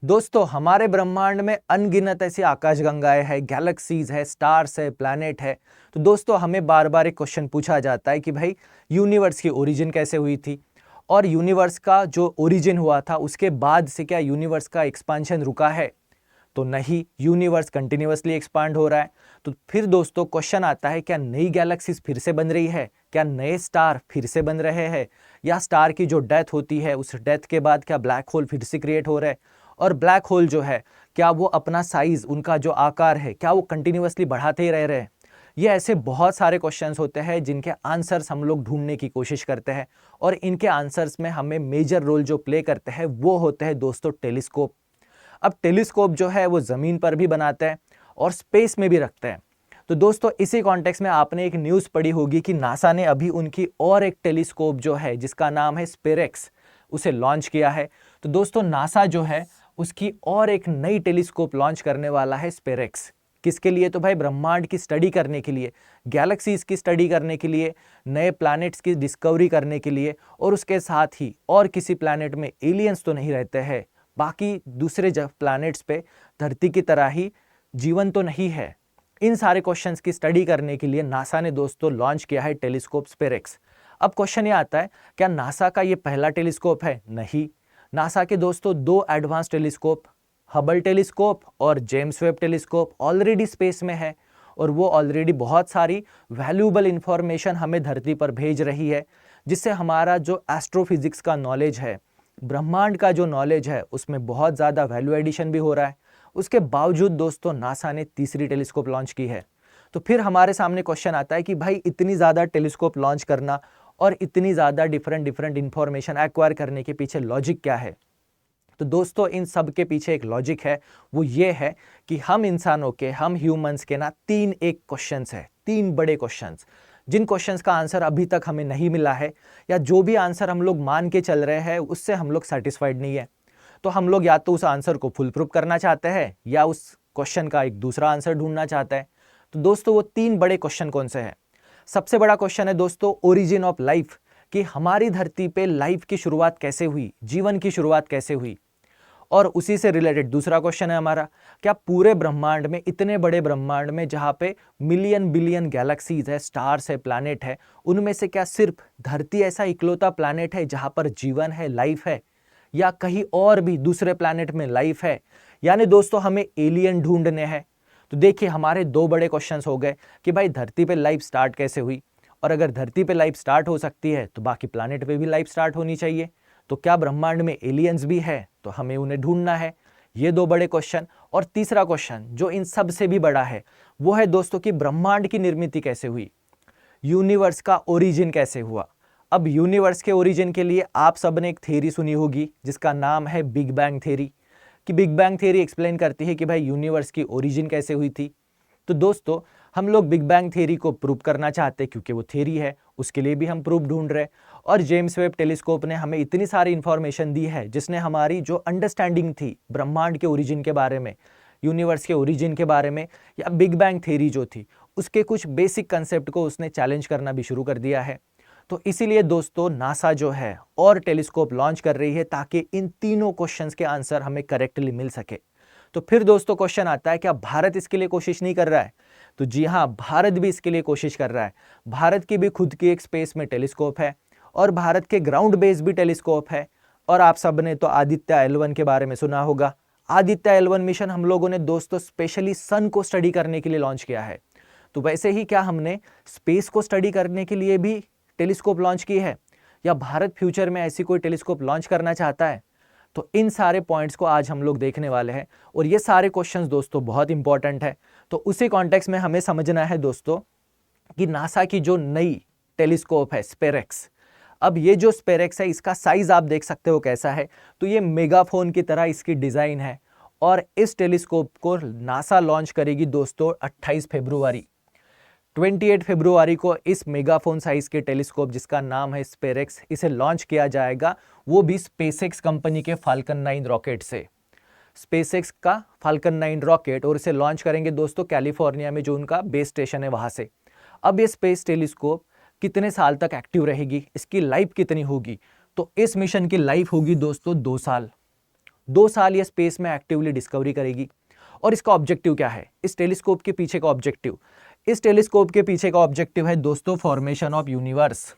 दोस्तों हमारे ब्रह्मांड में अनगिनत ऐसी आकाशगंगाएं हैं, गैलेक्सीज है, स्टार्स है, प्लैनेट है। तो दोस्तों हमें बार बार एक क्वेश्चन पूछा जाता है कि भाई यूनिवर्स की ओरिजिन कैसे हुई थी, और यूनिवर्स का जो ओरिजिन हुआ था उसके बाद से क्या यूनिवर्स का एक्सपांशन रुका है? तो नहीं, यूनिवर्स कंटिन्यूअसली एक्सपांड हो रहा है। तो फिर दोस्तों क्वेश्चन आता है, क्या नई गैलेक्सीज फिर से बन रही है? क्या नए स्टार फिर से बन रहे हैं? या स्टार की जो डेथ होती है उस डेथ के बाद क्या ब्लैक होल फिर से क्रिएट हो रहा है? और ब्लैक होल जो है क्या वो अपना साइज, उनका जो आकार है, क्या वो कंटिन्यूअसली बढ़ाते ही रह रहे हैं? ये ऐसे बहुत सारे क्वेश्चंस होते हैं जिनके आंसर्स हम लोग ढूंढने की कोशिश करते हैं, और इनके आंसर्स में हमें मेजर रोल जो प्ले करते हैं वो होते हैं दोस्तों टेलीस्कोप। अब टेलीस्कोप जो है वो जमीन पर भी बनाते हैं और स्पेस में भी रखते हैं। तो दोस्तों इसी कॉन्टेक्स्ट में आपने एक न्यूज़ पढ़ी होगी कि नासा ने अभी उनकी और एक टेलीस्कोप जो है जिसका नाम है स्पेरेक्स, उसे लॉन्च किया है। तो दोस्तों नासा जो है उसकी और एक नई टेलीस्कोप लॉन्च करने वाला है, स्पेरेक्स। किसके लिए? तो भाई ब्रह्मांड की स्टडी करने के लिए, गैलेक्सीज की स्टडी करने के लिए, नए प्लैनेट्स की डिस्कवरी करने के लिए, और उसके साथ ही और किसी प्लैनेट में एलियंस तो नहीं रहते हैं, बाकी दूसरे प्लैनेट्स पे धरती की तरह ही जीवन तो नहीं है। इन सारे क्वेश्चंस की स्टडी करने के लिए नासा ने दोस्तों लॉन्च किया है टेलीस्कोप स्पेरेक्स। अब क्वेश्चन ये आता है, क्या नासा का ये पहला टेलीस्कोप है? नहीं, नासा के दोस्तों दो एडवांस टेलीस्कोप, हबल टेलीस्कोप और James Webb telescope already space में है, और वो ऑलरेडी बहुत सारी वैल्यूएबल इंफॉर्मेशन हमें धरती पर भेज रही है, जिससे हमारा जो एस्ट्रोफिजिक्स का नॉलेज है, ब्रह्मांड का जो नॉलेज है, उसमें बहुत ज़्यादा वैल्यू एडिशन भी हो रहा है। उसके बावजूद दोस्तों नासा ने तीसरी टेलीस्कोप लॉन्च की है। तो फिर हमारे सामने क्वेश्चन आता है कि भाई इतनी ज़्यादा टेलीस्कोप लॉन्च करना और इतनी ज़्यादा डिफरेंट डिफरेंट इंफॉर्मेशन एक्वायर करने के पीछे लॉजिक क्या है? तो दोस्तों इन सब के पीछे एक लॉजिक है, वो ये है कि हम इंसानों के, हम ह्यूमंस के ना तीन एक क्वेश्चंस है, तीन बड़े क्वेश्चंस, जिन क्वेश्चंस का आंसर अभी तक हमें नहीं मिला है, या जो भी आंसर हम लोग मान के चल रहे हैं उससे हम लोग सेटिस्फाइड नहीं है। तो हम लोग या तो उस आंसर को फुल प्रूफ करना चाहते हैं या उस क्वेश्चन का एक दूसरा आंसर ढूंढना चाहते हैं। तो दोस्तों वो तीन बड़े क्वेश्चन कौन से हैं? सबसे बड़ा क्वेश्चन है दोस्तों ओरिजिन ऑफ लाइफ, कि हमारी धरती पे लाइफ की शुरुआत कैसे हुई, जीवन की शुरुआत कैसे हुई। और उसी से रिलेटेड दूसरा क्वेश्चन है हमारा, क्या पूरे ब्रह्मांड में, इतने बड़े ब्रह्मांड में जहां पे मिलियन बिलियन गैलेक्सीज है, स्टार्स है, प्लैनेट है, उनमें से क्या सिर्फ धरती ऐसा इकलौता प्लैनेट है जहां पर जीवन है, लाइफ है, या कहीं और भी दूसरे प्लैनेट में लाइफ है? यानी दोस्तों हमें एलियन ढूंढने हैं। तो देखिए हमारे दो बड़े क्वेश्चंस हो गए कि भाई धरती पे लाइफ स्टार्ट कैसे हुई, और अगर धरती पे लाइफ स्टार्ट हो सकती है तो बाकी प्लैनेट पे भी लाइफ स्टार्ट होनी चाहिए। तो क्या ब्रह्मांड में एलियंस भी है? तो हमें उन्हें ढूंढना है। ये दो बड़े क्वेश्चन। और तीसरा क्वेश्चन जो इन सब से भी बड़ा है वो है दोस्तों कि ब्रह्मांड की निर्मिति कैसे हुई, यूनिवर्स का ओरिजिन कैसे हुआ। अब यूनिवर्स के ओरिजिन के लिए आप सबने एक थ्योरी सुनी होगी जिसका नाम है बिग बैंग थ्योरी, कि बिग बैंग थ्योरी एक्सप्लेन करती है कि भाई यूनिवर्स की ओरिजिन कैसे हुई थी। तो दोस्तों हम लोग बिग बैंग थ्योरी को प्रूव करना चाहते हैं, क्योंकि वो थ्योरी है, उसके लिए भी हम प्रूफ ढूंढ रहे हैं। और जेम्स वेब टेलीस्कोप ने हमें इतनी सारी इंफॉर्मेशन दी है जिसने हमारी जो अंडरस्टैंडिंग थी ब्रह्मांड के ओरिजिन के बारे में, यूनिवर्स के ओरिजिन के बारे में, या बिग बैंग थ्योरी जो थी उसके कुछ बेसिक कंसेप्ट को उसने चैलेंज करना भी शुरू कर दिया है। तो इसीलिए दोस्तों नासा जो है और टेलीस्कोप लॉन्च कर रही है ताकि इन तीनों क्वेश्चंस के आंसर हमें करेक्टली मिल सके। तो फिर दोस्तों क्वेश्चन आता है, क्या भारत इसके लिए कोशिश नहीं कर रहा है? तो जी हाँ, भारत भी इसके लिए कोशिश कर रहा है। भारत की भी खुद की एक स्पेस में टेलीस्कोप है, और भारत के ग्राउंड बेस भी टेलीस्कोप है। और आप सबने तो आदित्य L1 के बारे में सुना होगा। आदित्य L1 मिशन हम लोगों ने दोस्तों स्पेशली सन को स्टडी करने के लिए लॉन्च किया है। तो वैसे ही क्या हमने स्पेस को स्टडी करने के लिए भी टेलीस्कोप लॉन्च की है, या भारत फ्यूचर में ऐसी कोई टेलीस्कोप लॉन्च करना चाहता है? तो इन सारे पॉइंट्स को आज हम लोग देखने वाले हैं, और ये सारे क्वेश्चंस दोस्तों बहुत इंपॉर्टेंट है। तो उसी कॉन्टेक्स्ट में हमें समझना है दोस्तों कि नासा की जो नई टेलीस्कोप है स्पेरेक्स, अब ये जो स्पेरेक्स है इसका साइज आप देख सकते हो कैसा है। तो ये मेगाफोन की तरह इसकी डिजाइन है, और इस टेलीस्कोप को नासा लॉन्च करेगी दोस्तों 28 फरवरी, 28 फरवरी को इस मेगाफोन साइज के टेलीस्कोप जिसका नाम है स्पेरेक्स, इसे लॉन्च किया जाएगा, वो भी स्पेसएक्स कंपनी के फाल्कन 9 रॉकेट से। स्पेसएक्स का फाल्कन 9 रॉकेट, और इसे लॉन्च करेंगे दोस्तों कैलिफोर्निया में जो उनका बेस स्टेशन है वहां से। अब ये स्पेस टेलीस्कोप कितने साल तक एक्टिव रहेगी, इसकी लाइफ कितनी होगी? तो इस मिशन की लाइफ होगी दोस्तों 2 साल। 2 साल ये स्पेस में एक्टिवली डिस्कवरी करेगी। और इसका ऑब्जेक्टिव क्या है, इस टेलीस्कोप के पीछे का ऑब्जेक्टिव? इस टेलीस्कोप के पीछे का ऑब्जेक्टिव है दोस्तों फॉर्मेशन ऑफ यूनिवर्स।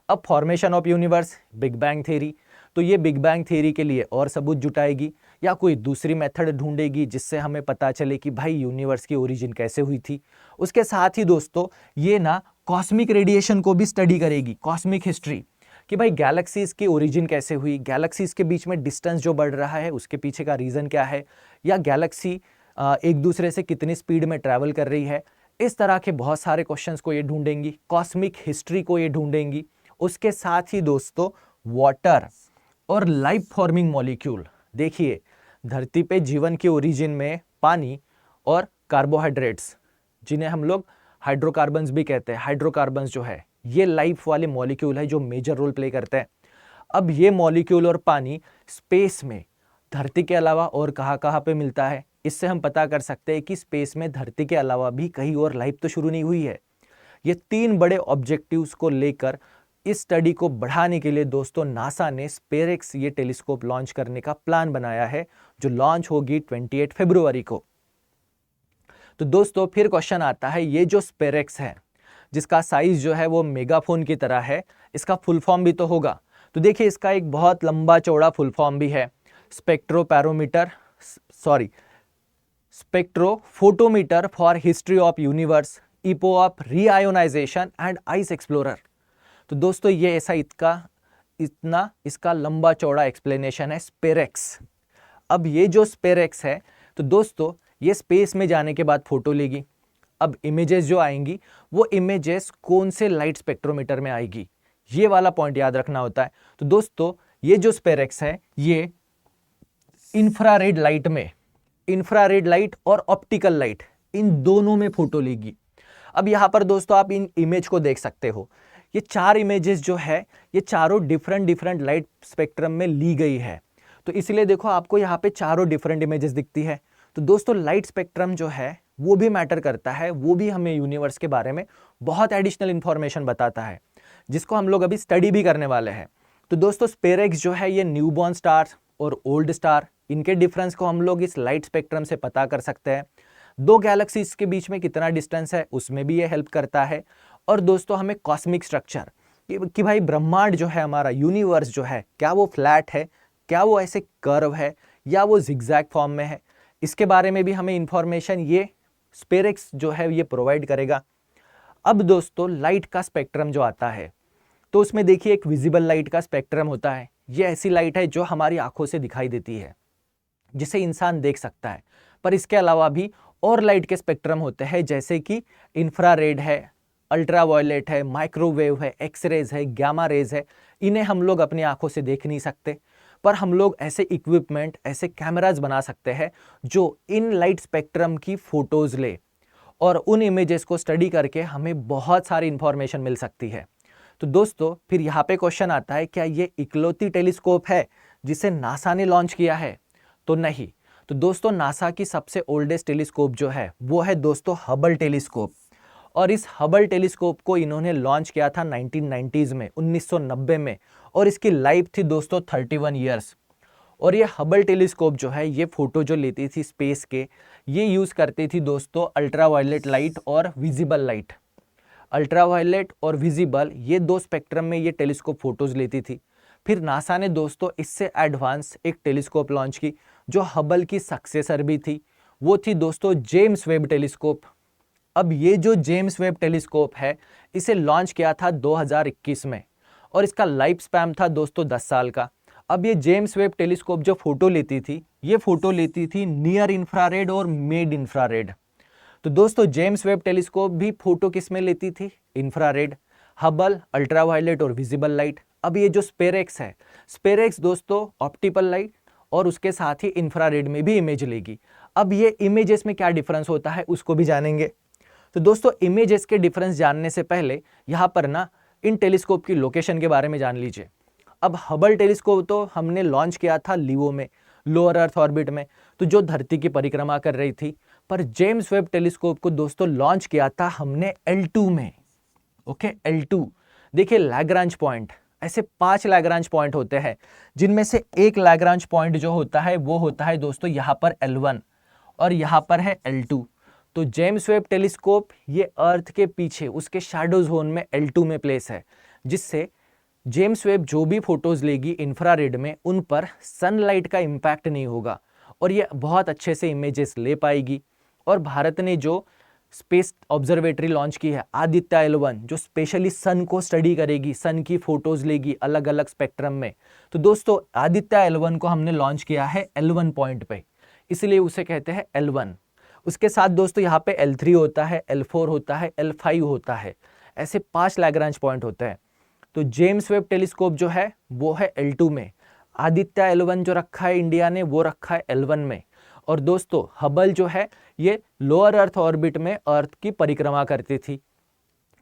अब formation of universe, big bang theory, तो ये बिग बैंग थ्योरी के लिए और सबूत जुटाएगी या कोई दूसरी मेथड ढूंढेगी जिससे हमें पता चले कि भाई यूनिवर्स की ओरिजिन कैसे हुई थी। उसके साथ ही दोस्तों ये ना कॉस्मिक रेडिएशन को भी स्टडी करेगी, कॉस्मिक हिस्ट्री, कि भाई गैलेक्सीज की ओरिजिन कैसे हुई, गैलेक्सीज के बीच में डिस्टेंस जो बढ़ रहा है उसके पीछे का रीज़न क्या है, या गैलेक्सी एक दूसरे से कितनी स्पीड में ट्रैवल कर रही है। इस तरह के बहुत सारे क्वेश्चंस को ये ढूंढेंगी, कॉस्मिक हिस्ट्री को ये ढूंढेंगी। उसके साथ ही दोस्तों वाटर और लाइफ फॉर्मिंग मॉलिक्यूल, देखिए धरती पे जीवन की ओरिजिन में पानी और कार्बोहाइड्रेट्स, जिन्हें हम लोग हाइड्रोकार्बन्स भी कहते हैं, हाइड्रोकार्बन्स जो है ये लाइफ वाले मॉलिक्यूल है जो मेजर रोल प्ले करते हैं। अब ये मॉलिक्यूल और पानी स्पेस में धरती के अलावा और कहाँ कहाँ पे मिलता है, इससे हम पता कर सकते हैं कि स्पेस में धरती के अलावा भी कहीं और लाइफ तो शुरू नहीं हुई है। ये 3 बड़े ऑब्जेक्टिव्स को लेकर इस स्टडी को बढ़ाने के लिए दोस्तों नासा ने स्पेरेक्स ये टेलीस्कोप लॉन्च करने का प्लान बनाया है, जो लॉन्च होगी 28 फरवरी को। तो दोस्तों फिर क्वेश्चन आता है, ये जो स्पेरेक्स है जिसका साइज जो है वो मेगाफोन की तरह है, इसका फुल फॉर्म भी तो होगा। तो देखिए इसका एक बहुत लंबा चौड़ा फुल फॉर्म भी है, spectrophotometer for history of universe, Ipoh of reionisation and ice explorer. तो दोस्तों ये ऐसा इतना इसका लंबा चौड़ा एक्सप्लेनेशन है स्पेरेक्स। अब ये जो स्पेरेक्स है तो दोस्तों ये स्पेस में जाने के बाद फोटो लेगी। अब इमेजेस जो आएंगी वो इमेजेस कौन से लाइट स्पेक्ट्रोमीटर में आएगी, ये वाला पॉइंट याद रखना होता है। तो दोस्तों ये जो स्पेरेक्स है ये इंफ्रारेड लाइट में, इंफ्रारेड लाइट और ऑप्टिकल लाइट इन दोनों में फोटो लेगी। अब यहाँ पर दोस्तों आप इन इमेज को देख सकते हो, ये 4 इमेजेस जो है ये चारों डिफरेंट लाइट स्पेक्ट्रम में ली गई है। तो इसलिए देखो आपको यहाँ पे चारों डिफरेंट इमेजेस दिखती है। तो दोस्तों लाइट स्पेक्ट्रम जो है वो भी मैटर करता है, वो भी हमें यूनिवर्स के बारे में बहुत एडिशनल इंफॉर्मेशन बताता है, जिसको हम लोग अभी स्टडी भी करने वाले हैं। तो दोस्तों स्पेरेक्स जो है ये न्यूबॉर्न स्टार और ओल्ड स्टार, इनके डिफरेंस को हम लोग इस लाइट स्पेक्ट्रम से पता कर सकते हैं। 2 गैलेक्सीज के बीच में कितना डिस्टेंस है उसमें भी ये हेल्प करता है। और दोस्तों हमें कॉस्मिक स्ट्रक्चर कि भाई ब्रह्मांड जो है हमारा यूनिवर्स जो है, क्या वो फ्लैट है, क्या वो ऐसे कर्व है, या वो जिगजैग फॉर्म में है, इसके बारे में भी हमें इंफॉर्मेशन ये स्पेरेक्स जो है ये प्रोवाइड करेगा। अब दोस्तों लाइट का स्पेक्ट्रम जो आता है तो उसमें देखिए एक विजिबल लाइट का स्पेक्ट्रम होता है। ये ऐसी लाइट है जो हमारी आंखों से दिखाई देती है, जिसे इंसान देख सकता है। पर इसके अलावा भी और लाइट के स्पेक्ट्रम होते हैं, जैसे कि इंफ्रारेड है, अल्ट्रावायलेट है, माइक्रोवेव है, एक्सरेज है, गामा रेज है। इन्हें हम लोग अपनी आंखों से देख नहीं सकते, पर हम लोग ऐसे इक्विपमेंट, ऐसे कैमराज बना सकते हैं जो इन लाइट स्पेक्ट्रम की फोटोज ले और उन इमेजेस को स्टडी करके हमें बहुत सारी इंफॉर्मेशन मिल सकती है। तो दोस्तों फिर यहाँ पे क्वेश्चन आता है, क्या ये इकलौती टेलीस्कोप है जिसे नासा ने लॉन्च किया है? तो नहीं। तो दोस्तों नासा की सबसे ओल्डेस्ट टेलीस्कोप जो है वो है दोस्तों हबल टेलीस्कोप, और इस हबल टेलीस्कोप को इन्होंने लॉन्च किया था 1990s में, 1990 में, और इसकी लाइफ थी दोस्तों 31 ईयर्स। और ये हबल टेलीस्कोप जो है ये फोटो जो लेती थी स्पेस के, ये यूज़ करती थी दोस्तों अल्ट्रावायलेट लाइट और विजिबल लाइट। अल्ट्रावायलेट और विजिबल ये 2 स्पेक्ट्रम में ये टेलीस्कोप फोटोज लेती थी। फिर नासा ने दोस्तों इससे एडवांस एक टेलीस्कोप लॉन्च की जो हबल की सक्सेसर भी थी, वो थी दोस्तों जेम्स वेब टेलीस्कोप। अब ये जो जेम्स वेब टेलीस्कोप है इसे लॉन्च किया था 2021 में, और इसका लाइफ स्पैन था दोस्तों 10 साल का। अब ये जेम्स वेब टेलीस्कोप जो फोटो लेती थी, ये फोटो लेती थी नियर इंफ्रारेड और मिड इंफ्रारेड। तो दोस्तों जेम्स वेब टेलीस्कोप भी फोटो किस में लेती थी? इंफ्रारेड। हबल अल्ट्रावायलेट और विजिबल लाइट। अब ये जो स्पेरेक्स है, स्पेरेक्स दोस्तों ऑप्टिकल लाइट और उसके साथ ही इंफ्रारेड में भी इमेज लेगी। अब ये इमेजेस में क्या डिफरेंस होता है उसको भी जानेंगे। तो दोस्तों इमेजेस के डिफरेंस जानने से पहले यहाँ पर ना इन टेलीस्कोप की लोकेशन के बारे में जान लीजिए। अब हबल टेलीस्कोप तो हमने लॉन्च किया था लियो में, लोअर अर्थ ऑर्बिट में, तो जो धरती की परिक्रमा कर रही थी। पर जेम्स वेब टेलीस्कोप को दोस्तों लॉन्च किया था हमने L2 में। ओके, L2 देखिए लैग्रांज पॉइंट, ऐसे 5 लैग्रांज पॉइंट होते हैं, जिनमें से एक लैग्रांज पॉइंट जो होता है वो होता है दोस्तों यहाँ पर L1 और यहाँ पर है L2। तो जेम्स वेब टेलीस्कोप ये अर्थ के पीछे उसके शैडो जोन में L2 में प्लेस है, जिससे जेम्स वेब जो भी फोटोज लेगी इंफ्रारेड में उन पर सनलाइट का इम्पैक्ट नहीं होगा और ये बहुत अच्छे से इमेजेस ले पाएगी। और भारत ने जो स्पेस ऑब्जर्वेटरी लॉन्च की है आदित्य L1, जो स्पेशली सन को स्टडी करेगी, सन की फोटोज लेगी अलग अलग स्पेक्ट्रम में। तो दोस्तों आदित्य L1 को हमने लॉन्च किया है L1 पॉइंट पे, इसलिए उसे कहते हैं L1। उसके साथ दोस्तों यहाँ पे L3 होता है, L4 होता है, L5 होता है, ऐसे 5 लैग्रांज पॉइंट होते हैं। तो जेम्स वेब टेलीस्कोप जो है वो है L2 में, आदित्य L1 जो रखा है इंडिया ने वो रखा है L1 में। और दोस्तों हबल जो है ये लोअर अर्थ ऑर्बिट में अर्थ की परिक्रमा करती थी।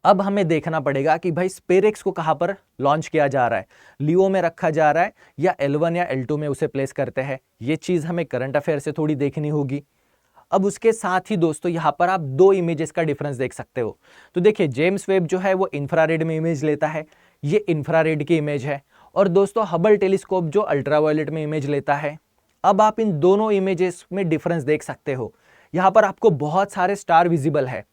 अब हमें देखना पड़ेगा कि भाई स्पेरेक्स को कहाँ पर लॉन्च किया जा रहा है, लियो में रखा जा रहा है या L1 या L2 में उसे प्लेस करते हैं, ये चीज़ हमें करंट अफेयर से थोड़ी देखनी होगी। अब उसके साथ ही दोस्तों यहाँ पर आप दो इमेजेस का डिफरेंस देख सकते हो। तो देखिए जेम्स वेब जो है वो इंफ्रारेड में इमेज लेता है, ये इंफ्रारेड की इमेज है, और दोस्तों हबल टेलीस्कोप जो अल्ट्रावायलेट में इमेज लेता है। अब आप इन दोनों इमेजेस में डिफरेंस देख सकते हो, यहाँ पर आपको बहुत सारे स्टार विजिबल है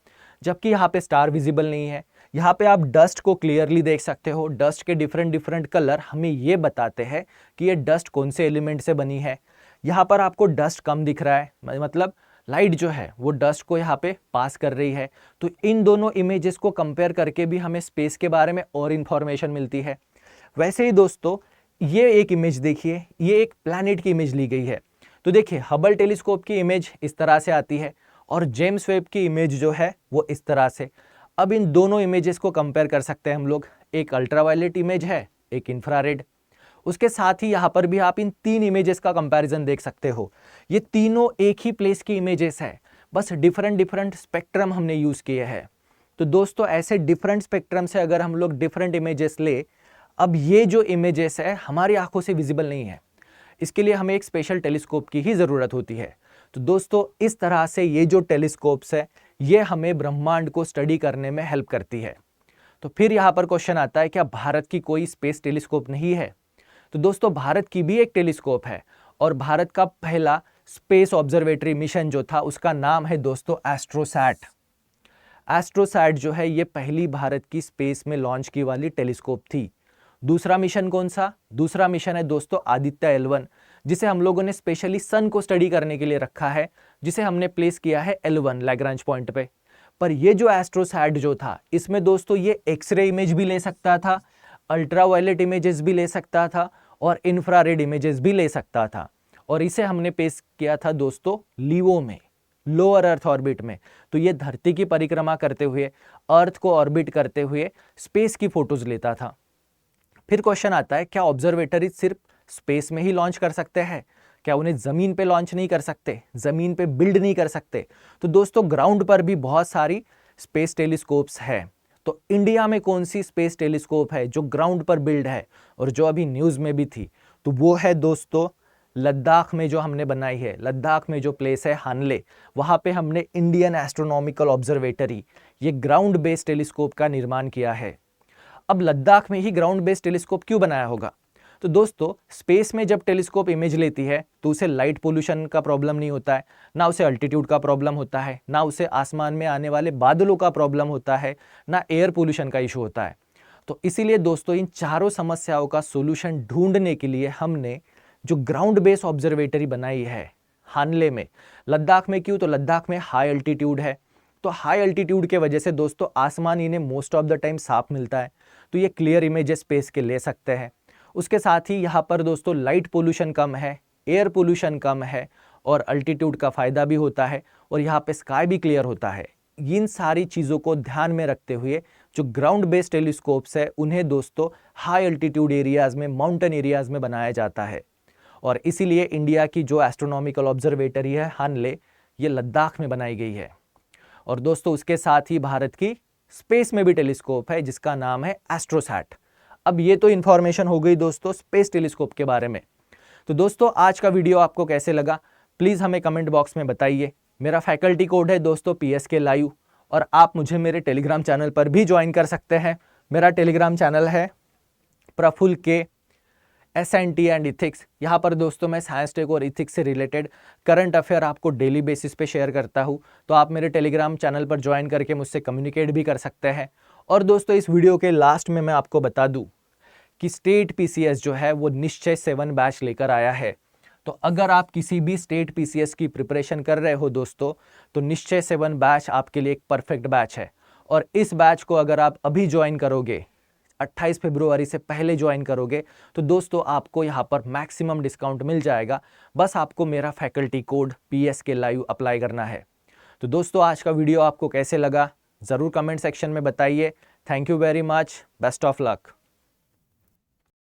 जबकि यहाँ पे स्टार विजिबल नहीं है। यहाँ पे आप डस्ट को क्लियरली देख सकते हो, डस्ट के डिफरेंट डिफरेंट कलर हमें ये बताते हैं कि ये डस्ट कौन से एलिमेंट से बनी है। यहाँ पर आपको डस्ट कम दिख रहा है, मतलब लाइट जो है वो डस्ट को यहाँ पे पास कर रही है। तो इन दोनों इमेजेस को कंपेयर करके भी हमें स्पेस के बारे में और इन्फॉर्मेशन मिलती है। वैसे ही दोस्तों ये एक इमेज देखिए, ये एक प्लैनेट की इमेज ली गई है। तो देखिए हबल टेलीस्कोप की इमेज इस तरह से आती है और जेम्स वेब की इमेज जो है वो इस तरह से। अब इन दोनों इमेजेस को कंपेयर कर सकते हैं हम लोग, एक अल्ट्रावायलेट इमेज है, एक इंफ्रारेड। उसके साथ ही यहाँ पर भी आप इन तीन इमेजेस का कंपैरिजन देख सकते हो। ये तीनों एक ही प्लेस की इमेजेस है, बस डिफरेंट डिफरेंट स्पेक्ट्रम हमने यूज़ किए हैं। तो दोस्तों ऐसे डिफरेंट स्पेक्ट्रम से अगर हम लोग डिफरेंट इमेजेस ले, अब ये जो इमेजेस है हमारी आंखों से विजिबल नहीं है, इसके लिए हमें एक स्पेशल टेलीस्कोप की ही ज़रूरत होती है। तो दोस्तों इस तरह से ये जो टेलीस्कोप्स है ये हमें ब्रह्मांड को स्टडी करने में हेल्प करती है। तो फिर यहाँ पर क्वेश्चन आता है, क्या भारत की कोई स्पेस टेलीस्कोप नहीं है? तो दोस्तों भारत की भी एक टेलीस्कोप है और भारत का पहला स्पेस ऑब्जर्वेटरी मिशन जो था उसका नाम है दोस्तों एस्ट्रोसैट। एस्ट्रोसैट जो है ये पहली भारत की स्पेस में लॉन्च की वाली टेलीस्कोप थी। दूसरा मिशन कौन सा? दूसरा मिशन है दोस्तों आदित्य L1, जिसे हम लोगों ने स्पेशली सन को स्टडी करने के लिए रखा है, जिसे हमने प्लेस किया है L1 लैग्रांज पॉइंट पे। पर ये जो एस्ट्रोसैट जो था इसमें दोस्तों ये एक्सरे इमेज भी ले सकता था, अल्ट्रावायलेट इमेजेस भी ले सकता था और इंफ्रारेड इमेजेस भी ले सकता था, और इसे हमने पेश किया था दोस्तों लियो में, लोअर अर्थ ऑर्बिट में। तो ये धरती की परिक्रमा करते हुए, अर्थ को ऑर्बिट करते हुए स्पेस की फोटोज लेता था। फिर क्वेश्चन आता है, क्या ऑब्जर्वेटरी सिर्फ स्पेस में ही लॉन्च कर सकते हैं? क्या उन्हें ज़मीन पे लॉन्च नहीं कर सकते, ज़मीन पे बिल्ड नहीं कर सकते? तो दोस्तों ग्राउंड पर भी बहुत सारी स्पेस टेलीस्कोप्स है। तो इंडिया में कौन सी स्पेस टेलीस्कोप है जो ग्राउंड पर बिल्ड है और जो अभी न्यूज़ में भी थी? तो वो है दोस्तों लद्दाख में जो हमने बनाई है। लद्दाख में जो प्लेस है हानले, वहाँ पे हमने इंडियन एस्ट्रोनॉमिकल ऑब्जर्वेटरी, ये ग्राउंड बेस्ड टेलीस्कोप का निर्माण किया है। अब लद्दाख में ही ग्राउंड बेस्ड टेलीस्कोप क्यों बनाया होगा? तो दोस्तों स्पेस में जब टेलीस्कोप इमेज लेती है तो उसे लाइट पोल्यूशन का प्रॉब्लम नहीं होता है, ना उसे अल्टीट्यूड का प्रॉब्लम होता है, ना उसे आसमान में आने वाले बादलों का प्रॉब्लम होता है, ना एयर पोल्यूशन का इशू होता है। तो इसीलिए दोस्तों इन चारों समस्याओं का सोल्यूशन ढूंढने के लिए हमने जो ग्राउंड बेस्ड ऑब्जर्वेटरी बनाई है हानले में। लद्दाख में क्यों? तो लद्दाख में हाई अल्टीट्यूड है, तो हाई अल्टीट्यूड के वजह से दोस्तों आसमान इन्हें मोस्ट ऑफ द टाइम साफ मिलता है, तो ये क्लियर इमेजेस स्पेस के ले सकते हैं। उसके साथ ही यहाँ पर दोस्तों लाइट पोल्यूशन कम है, एयर पोल्यूशन कम है और अल्टीट्यूड का फ़ायदा भी होता है, और यहाँ पे स्काई भी क्लियर होता है। इन सारी चीज़ों को ध्यान में रखते हुए जो ग्राउंड बेस्ड टेलीस्कोप्स है उन्हें दोस्तों हाई अल्टीट्यूड एरियाज़ में, माउंटेन एरियाज़ में बनाया जाता है। और इसीलिए इंडिया की जो एस्ट्रोनॉमिकल ऑब्जर्वेटरी है हानले, ये लद्दाख में बनाई गई है। और दोस्तों उसके साथ ही भारत की स्पेस में भी टेलीस्कोप है जिसका नाम है एस्ट्रोसैट। अब ये तो इन्फॉर्मेशन हो गई दोस्तों स्पेस टेलीस्कोप के बारे में। तो दोस्तों आज का वीडियो आपको कैसे लगा प्लीज़ हमें कमेंट बॉक्स में बताइए। मेरा फैकल्टी कोड है दोस्तों PSK लाइव, और आप मुझे मेरे टेलीग्राम चैनल पर भी ज्वाइन कर सकते हैं। मेरा टेलीग्राम चैनल है प्रफुल्ल के, SNT एंड इथिक्स। यहाँ पर दोस्तों मैं साइंस टेक और इथिक्स से रिलेटेड करंट अफेयर आपको डेली बेसिस पे शेयर करता हूँ, तो आप मेरे टेलीग्राम चैनल पर ज्वाइन करके मुझसे कम्युनिकेट भी कर सकते हैं। और दोस्तों इस वीडियो के लास्ट में मैं आपको बता दूँ कि स्टेट PCS जो है वो निश्चय 7 बैच लेकर आया है। तो अगर आप किसी भी स्टेट PCS की प्रिपरेशन कर रहे हो दोस्तों, तो निश्चय 7 बैच आपके लिए एक परफेक्ट बैच है। और इस बैच को अगर आप अभी ज्वाइन करोगे, 28 फरवरी से पहले ज्वाइन करोगे, तो दोस्तों आपको यहाँ पर मैक्सिमम डिस्काउंट मिल जाएगा। बस आपको मेरा faculty code PSK live apply करना है। तो दोस्तों आज का वीडियो आपको कैसे लगा ज़रूर कमेंट सेक्शन में बताइए। Thank you very much, best of luck.